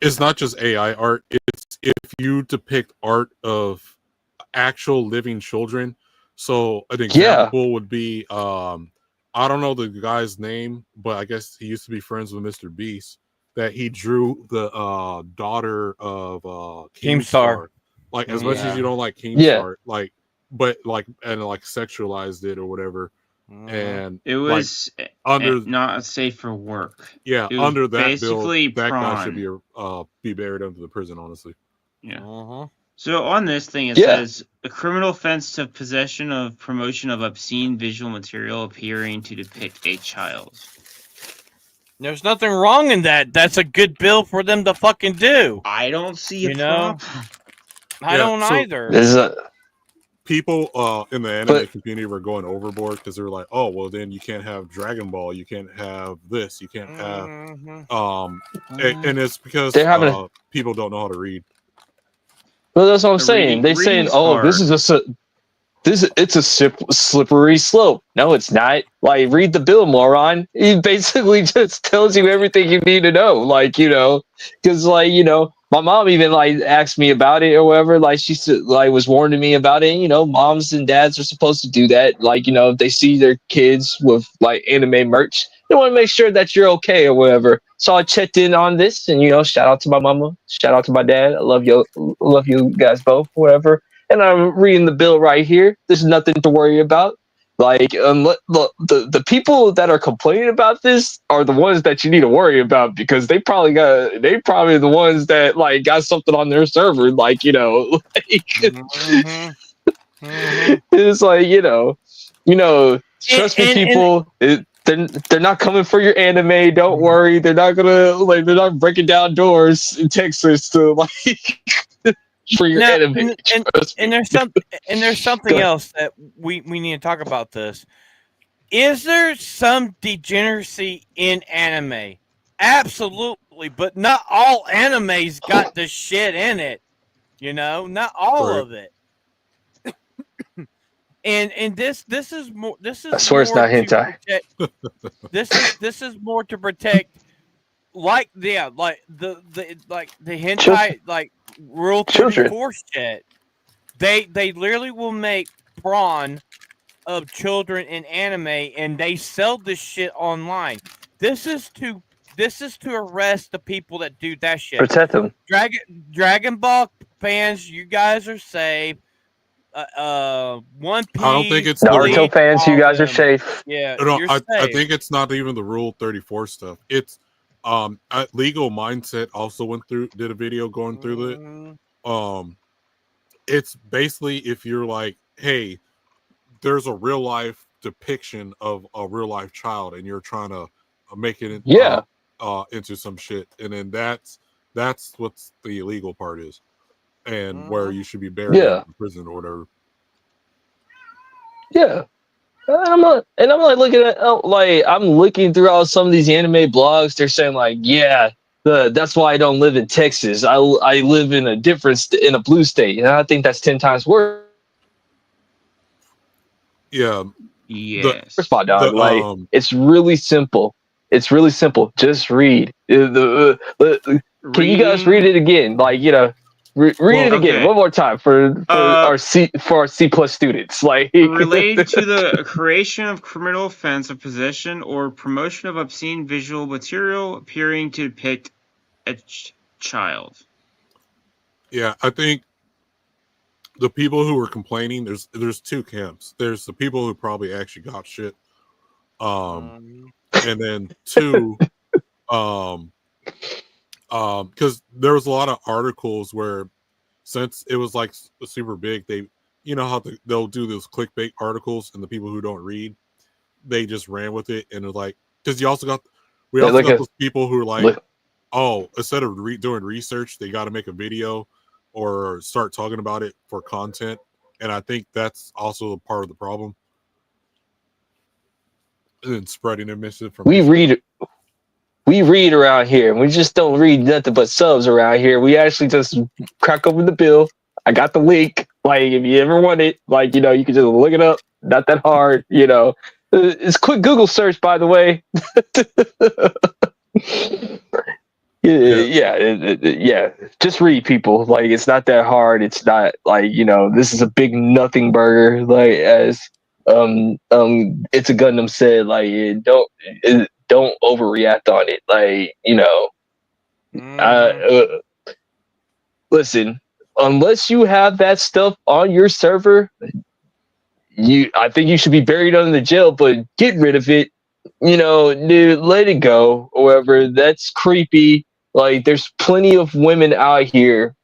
it's not just AI art. It's if you depict art of actual living children. So an example would be, I don't know the guy's name, but I guess he used to be friends with Mr. Beast. That he drew the daughter of Keemstar. Like, as much as you don't like Keemstar, like, but like, and like sexualized it or whatever. And it was like, under not safe for work. Yeah, under that bill, that prawn. guy should be buried under the prison. Honestly. Yeah. So on this thing, it says a criminal offense to possession of promotion of obscene visual material appearing to depict a child. There's nothing wrong in that. That's a good bill for them to fucking do. I don't see a You know? problem. I Yeah, don't so- either. This is a, People in the anime But- community were going overboard because they were like, "Oh, well, then you can't have Dragon Ball, you can't have this, you can't have." Mhm. And it's because They're having a- people don't know how to read. well, that's what I'm The saying. They're saying, reading's "Oh, this hard. is it's a slippery slope." No, it's not. Like, read the bill, moron. It basically just tells you everything you need to know. Like, because my mom even like asked me about it or whatever. Like, she said, like, was warning me about it. Moms and dads are supposed to do that. Like, if they see their kids with like anime merch, they want to make sure that you're okay or whatever. So I checked in on this, and shout out to my mama, shout out to my dad. I love you guys both, whatever. And I'm reading the bill right here. There's nothing to worry about. Like, the people that are complaining about this are the ones that you need to worry about, because they probably the ones that like got something on their server. Like, like, Mhm. Mhm. it's like, trust me, And- people. They're not coming for your anime. Don't worry. They're not breaking down doors in Texas to like for your Now, anime. Trust me. And there's something Go ahead. else that we need to talk about this. Is there some degeneracy in anime? Absolutely, but not all animes got the shit in it. Not all Right. of it. And this is more. This is. I swear it's more not to hentai. protect- this is more to protect, like the hentai, Children. like Rule Children. 34 shit. They literally will make prawn of children in anime, and they sell this shit online. This is to arrest the people that do that shit. Protect them. Dragon Ball fans, you guys are safe. One Piece. I don't think it's Naruto Bleach, fans, you all guys are them. safe. Yeah, No, you're I safe. think it's not even the Rule 34 stuff. It's Legal Mindset also did a video going through it. Mhm. It's basically, if you're like, hey, there's a real life depiction of a real life child, and you're trying to make it Yeah. into some shit, and then that's what's the illegal part is, and where Mhm. you should be buried Yeah. in prison or whatever. Yeah. I'm like looking at I'm looking throughout some of these anime blogs. They're saying like, yeah, that's why I don't live in Texas. I live in a in a blue state, and I think that's 10 times worse. Yeah, Yes. First of all, dog, The, like, it's really simple. It's really simple. Just read. Can you guys read it again? Like, read it again okay. one more time for our C plus students. Like, Related to the creation of criminal offense of possession or promotion of obscene visual material appearing to depict a child. yeah. I think the people who were complaining, there's two camps. There's the people who probably actually got shit, and then two, because there was a lot of articles where, since it was like super big, they, how they'll do those clickbait articles, and the people who don't read, they just ran with it, and they're like, because we also got those people who are like, oh, instead of doing research, they got to make a video or start talking about it for content, and I think that's also a part of the problem. And then spreading the misinformation. We read around here. We just don't read nothing but subs around here. We actually just crack open the bill. I got the link. Like, if you ever want it, like, you can just look it up. Not that hard, It's quick Google search, by the way. Yeah. Just read, people. Like, it's not that hard. It's not like, this is a big nothing burger. Like, as It's a Gundam said, like, don't overreact on it. Like, listen, unless you have that stuff on your server, I think you should be buried under the jail, but get rid of it. Dude, let it go, or whatever. That's creepy. Like, there's plenty of women out here,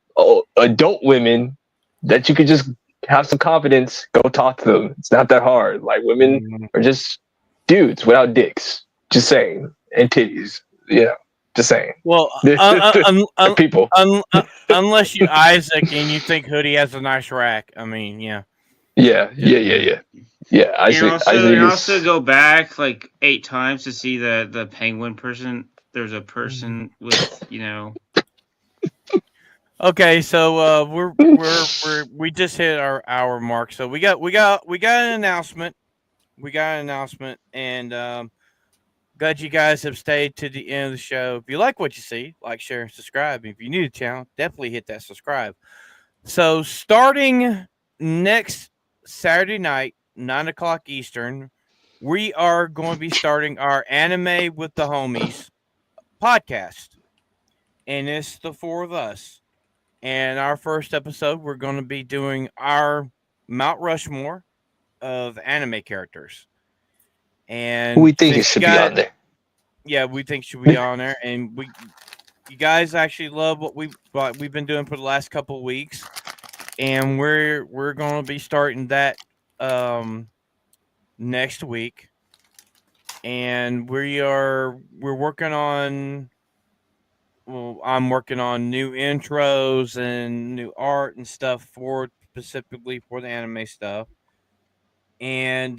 adult women, that you could just have some confidence, go talk to them. It's not that hard. Like, women are just dudes without dicks. Just saying. And titties. just saying. Well, People. unless you Isaac and you think Hoodie has a nice rack. I mean, yeah. Yeah. And also go back like 8 times to see the penguin person. There's a person with Okay, so we just hit our hour mark. So we got an announcement. We got an announcement, and glad you guys have stayed to the end of the show. If you like what you see, like, share, and subscribe. If you're new to the channel, definitely hit that subscribe. So starting next Saturday night, 9 o'clock Eastern, we are going to be starting our Anime with the Homies podcast. And it's the 4 of us. And our first episode, we're going to be doing our Mount Rushmore of anime characters. And we think it should be on there. Yeah, we think it should be on there. And you guys actually love what we've been doing for the last couple of weeks. And we're going to be starting that next week. And we're working on, well, I'm working on new intros and new art and stuff specifically for the anime stuff. And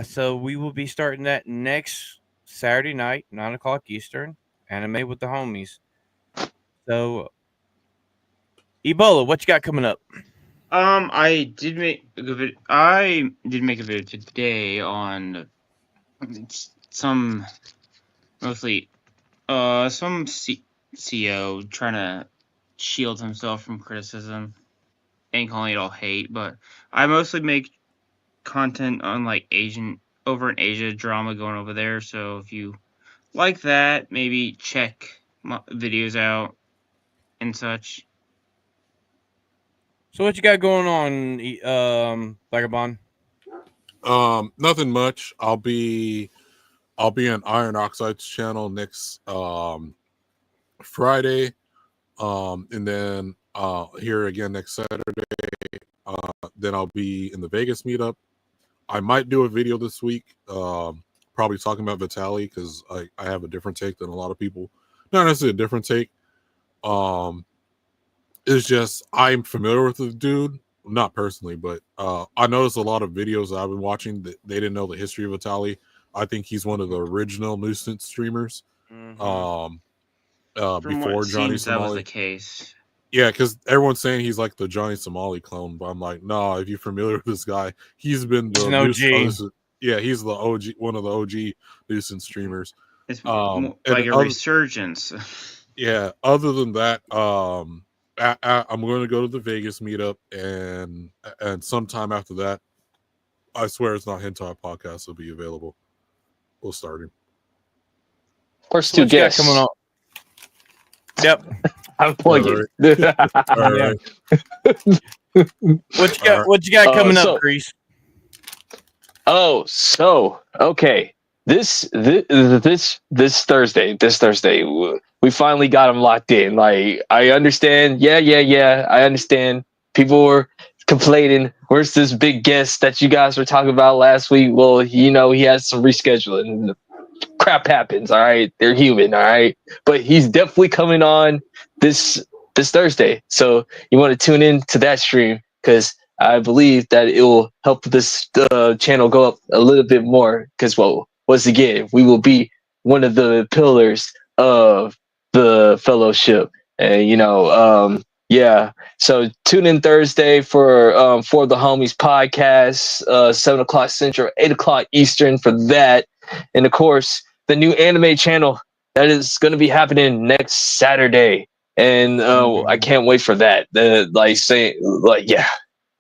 so we will be starting that next Saturday night, 9 o'clock Eastern, Anime with the Homies. So, Ebola, what you got coming up? I did make a video today on some mostly some CEO trying to shield himself from criticism and calling it all hate, but I mostly make content on like over in Asia drama going over there, so if you like that, maybe check my videos out and such. So what you got going on, Vagabond? Nothing much. I'll be on Iron Oxide's channel next Friday, and then here again next Saturday. Then I'll be in the Vegas meetup. I might do a video this week, probably talking about Vitaly, because I have a different take than a lot of people. Not necessarily a different take. It's just I'm familiar with the dude, not personally, but I noticed a lot of videos that I've been watching that they didn't know the history of Vitaly. I think he's one of the original nuisance streamers. From Before what Johnny seems that was Somali. the case. Yeah, because everyone's saying he's like the Johnny Somali clone, but I'm like, no, if you're familiar with this guy, he's been the OG. He's the OG, one of the OG nuisance streamers. It's like a resurgence. Yeah, other than that, I'm going to go to the Vegas meetup, and sometime after that, I swear it's not Hentai Podcast will be available. We'll start him. First 2 guests coming up. Yep. I'm plugging. All right. What you got coming up, Grease? Oh, so okay. This Thursday, we finally got him locked in. Like, I understand. Yeah. I understand. People were complaining. Where's this big guest that you guys were talking about last week? Well, he has some rescheduling. Crap happens. All right, they're human. All right, but he's definitely coming on this Thursday. So you want to tune in to that stream, because I believe that it will help this channel go up a little bit more. Because, well, once again, we will be one of the pillars of the fellowship, and yeah. So tune in Thursday for the Homies podcast, 7 o'clock Central, 8 o'clock Eastern for that. And of course, the new anime channel that is going to be happening next Saturday, and I can't wait for that.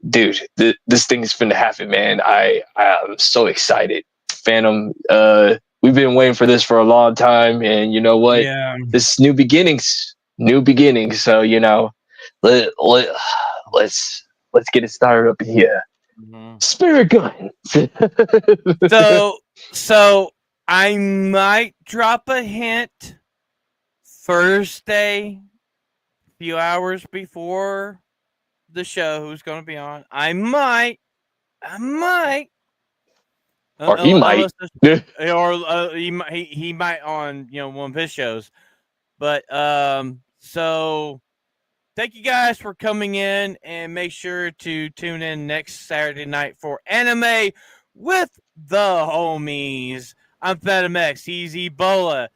Dude, this thing is finna happen, man. I'm so excited. Phantom, we've been waiting for this for a long time, and you know what? Yeah. This new beginnings. So let's get it started up in here. Spirit gun. So I might drop a hint Thursday, a few hours before the show, who's going to be on. I might Or he might. He might on one of his shows. But so thank you guys for coming in, and make sure to tune in next Saturday night for Anime with the Homies. I'm FatimX. He's Ebola.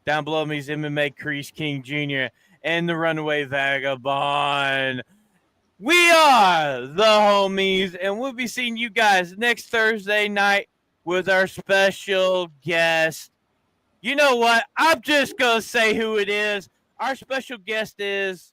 Down below me is MMA Crease King Jr. and the Runaway Vagabond. We are the Homies, and we'll be seeing you guys next Thursday night with our special guest. You know what? I'm just going to say who it is. Our special guest is